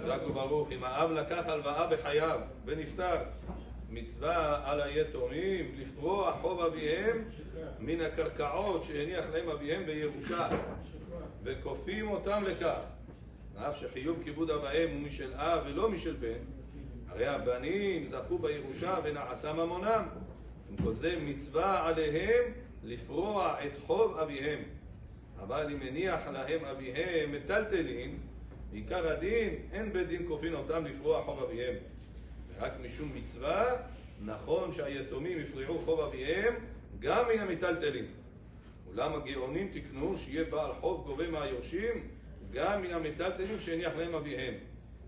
חזק וברוך. אם האב לקח הלוואה בחייו ונפטר, מצווה על היתומים לפרוע חוב אביהם מן הקרקעות שהניח להם אביהם בירושה, וכופים אותם לכך. אף שחיוב כיבוד אביהם הוא משל אב ולא משל בן, הרי הבנים זכו בירושה ונעשה ממונם. עם כל זה מצווה עליהם לפרוע את חוב אביהם. אבל אם הניח להם אביהם מטלטלין, בעיקר הדין אין בית דין כופין אותם לפרוע חוב אביהם. רק משום מצווה נכון שהיתומים יפרעו חוב אביהם גם מן המטלטלין. אולם הגאונים תקנו שיהיה בעל חוב גובה מהיורשים גם מן המטלטלין שהניח להם אביהם.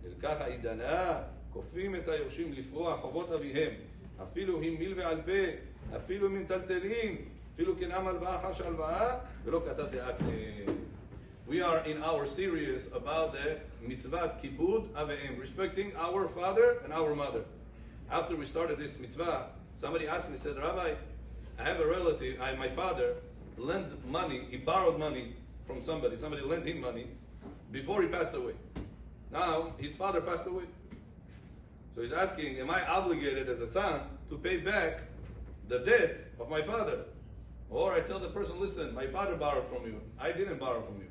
לכך העידנה כופים את היורשים לפרוע חובות אביהם, אפילו אם מיל ועל פה, אפילו אם מטלטלין, אפילו כנעם הלוואה חש הלוואה, ולא כתב דאקנה. We are in our series about the mitzvah kibud aveim, respecting our father and our mother. After we started this mitzvah, somebody asked me, said, Rabbi, I have a relative, my father lent money, he borrowed money from somebody lent him money before he passed away. Now, his father passed away. So he's asking, am I obligated as a son to pay back the debt of my father? Or I tell the person, listen, my father borrowed from you, I didn't borrow from you.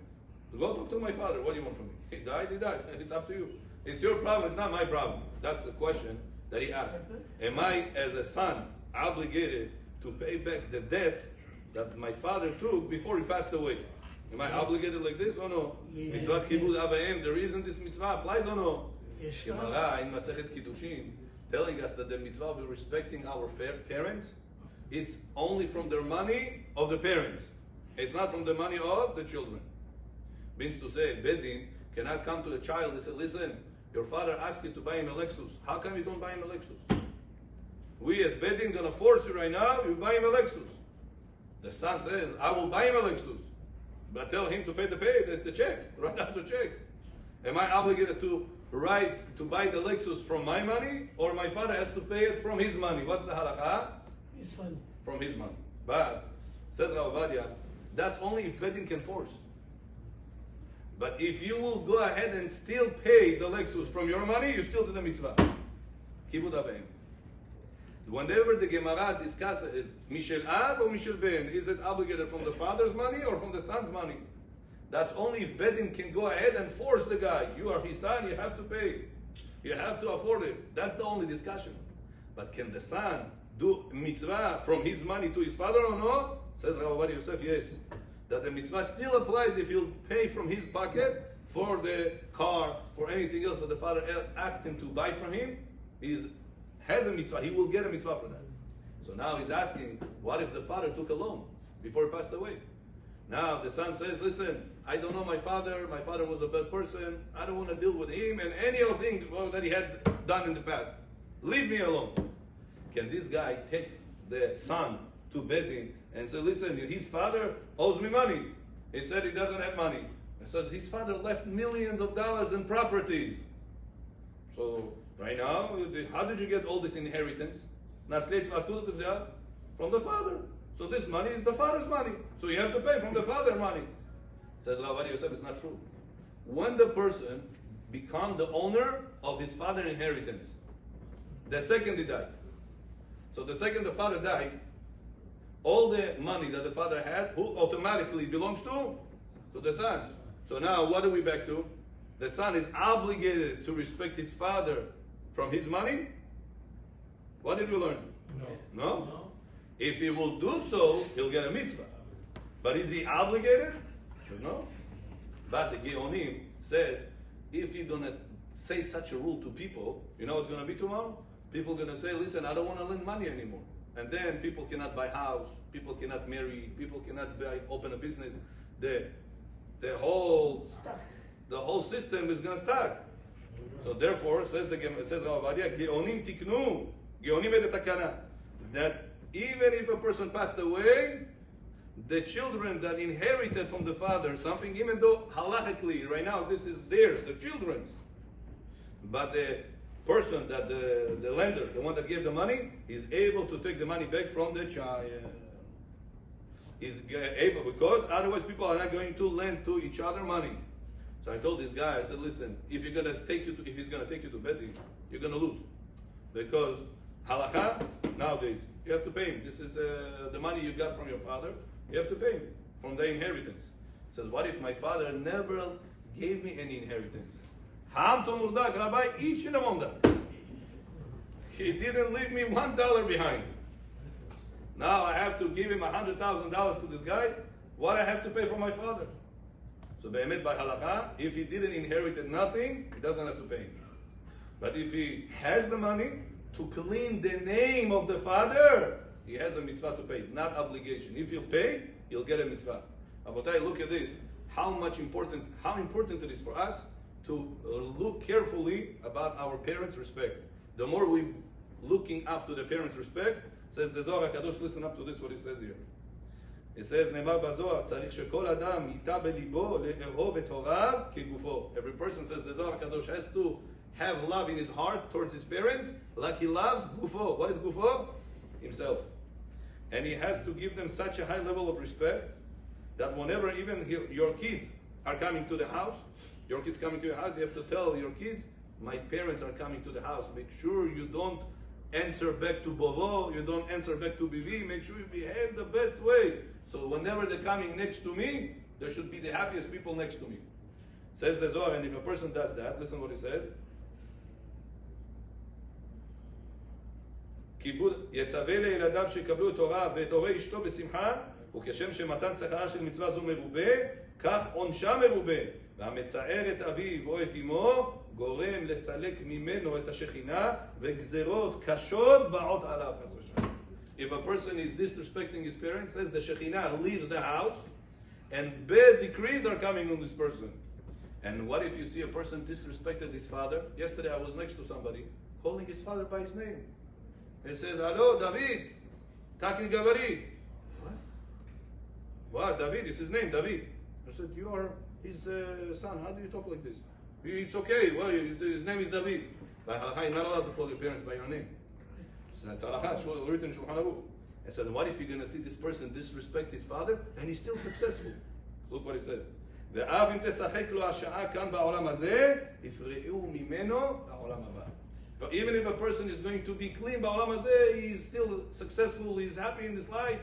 Go talk to my father. What do you want from me? He died, he died. It's up to you. It's your problem, it's not my problem. That's the question that he asked. Am I, as a son, obligated to pay back the debt that my father took before he passed away? Am I obligated like this or no? Mitzvah kibud abayim, the reason this mitzvah applies or no? Gemara in Masechet Kiddushin telling us that the mitzvah of respecting our parents, it's only from the money of the parents. It's not from the money of the children. Means to say, Bedin cannot come to the child and say, listen, your father asked you to buy him a Lexus. How come you don't buy him a Lexus? We as Bedin going to force you right now, you buy him a Lexus. The son says, I will buy him a Lexus. But tell him to pay the check, write out the check. Am I obligated to buy the Lexus from my money, or my father has to pay it from his money? What's the halakha? His money. From his money. But, says Rav Ovadia, that's only if Bedin can force. But if you will go ahead and still pay the Lexus from your money, you still do the mitzvah. Kibud abayim. Whenever the Gemara discusses is Mishel Av or Mishel Ben, is it obligated from the father's money or from the son's money? That's only if Bedin can go ahead and force the guy. You are his son, you have to pay. You have to afford it. That's the only discussion. But can the son do mitzvah from his money to his father or no? Says Rav Ovadia Yosef, yes. That the mitzvah still applies if he'll pay from his pocket for the car, for anything else that the father asked him to buy from him. He has a mitzvah, he will get a mitzvah for that. So now he's asking, what if the father took a loan before he passed away? Now the son says, listen, I don't know my father was a bad person, I don't want to deal with him and any other thing that he had done in the past. Leave me alone. Can this guy take the son to Bedin and say, listen, his father owes me money. He said he doesn't have money. He says his father left millions of dollars in properties. So right now, how did you get all this inheritance? From the father. So this money is the father's money. So you have to pay from the father's money. Says Rav Ovadia Yosef, it's not true. When the person becomes the owner of his father's inheritance, the second he died. So the second the father died, all the money that the father had, who automatically belongs to the son. So now what are we back to? The son is obligated to respect his father from his money? What did we learn? No? If he will do so, he'll get a mitzvah. But is he obligated? No. But the Geonim said, if you're going to say such a rule to people, you know what's going to be tomorrow? People are going to say, listen, I don't want to lend money anymore. And then people cannot buy house, people cannot marry, people cannot open a business. The whole system is going to start. So therefore, says Rav Ovadia, Geonim tiknu, Geonim et takana, that even if a person passed away, the children that inherited from the father something, even though halachically right now this is theirs, the children's, but the person that the lender, the one that gave the money, is able to take the money back from the child. Is able, because otherwise people are not going to lend to each other money. So I told this guy, I said, listen, if he's gonna take you to Bedin, you're gonna lose. Because halakha, nowadays, you have to pay him. This is the money you got from your father, you have to pay him from the inheritance. He says, what if my father never gave me any inheritance? Ham to murdak, Rabbi, each and among them. He didn't leave me $1 behind. Now I have to give him $100,000 to this guy. What I have to pay for my father? So be'emet by halakha, if he didn't inherit nothing, he doesn't have to pay him. But if he has the money to clean the name of the father, he has a mitzvah to pay, not obligation. If he'll pay, he'll get a mitzvah. Abotai, look at this. How important it is for us to look carefully about our parents' respect. The more we looking up to the parents' respect, says the Zohar HaKadosh, listen up to this, what it says here. It says, נאמר בזוהר, צריך שכל אדם ייטע בליבו לאהוב את הוריו כגופו. Every person, says the Zohar HaKadosh, has to have love in his heart towards his parents, like he loves gufo. What is gufo? Himself. And he has to give them such a high level of respect that whenever even your kids are coming to the house, your kids coming to your house, you have to tell your kids, my parents are coming to the house. Make sure you don't answer back to Bovo, you don't answer back to Bivi. Make sure you behave the best way. So whenever they're coming next to me, there should be the happiest people next to me. Says the Zohar, and if a person does that, listen what he says. יצווה לילדיו שיקבלו את הוריו ואת הורי אשתו בשמחה, וכשם שמתן שכרה של מצווה זו מרובה, כך עונשה מרובה. והמצער את אביו או את אמו, גורם לסלק ממנו את השכינה, וגזרות קשות באות עליו. If a person is disrespecting his parents, says the Shekhinah leaves the house, and bad decrees are coming on this person. And what if you see a person disrespected his father? Yesterday I was next to somebody, calling his father by his name. He says, hello, David, Takin Gavari. What? David, is his name, David. I said, you are his son. How do you talk like this? It's okay. Well, his name is David. By halakha, you're not allowed to call your parents by your name. That's halakha, written in Shulchan Aruch. I said, what if you're going to see this person disrespect his father and he's still successful? Look what it says. ואף אם תשחק לו השעה כאן בעולם הזה, יפרעו ממנו בעולם הבא. But even if a person is going to be clean ba'olam hazeh, he's still successful, he's happy in his life.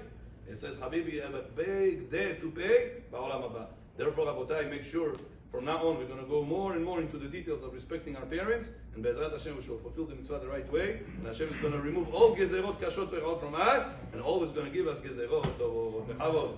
It says, Habibi, you have a big debt to pay ba'olam haba. Therefore, Rabotai, make sure from now on we're going to go more and more into the details of respecting our parents, and Be'ezrat Hashem we shall fulfill the mitzvah the right way, and Hashem is going to remove all gezerot kashot ve'rot from us, and always going to give us gezerot or bechavot.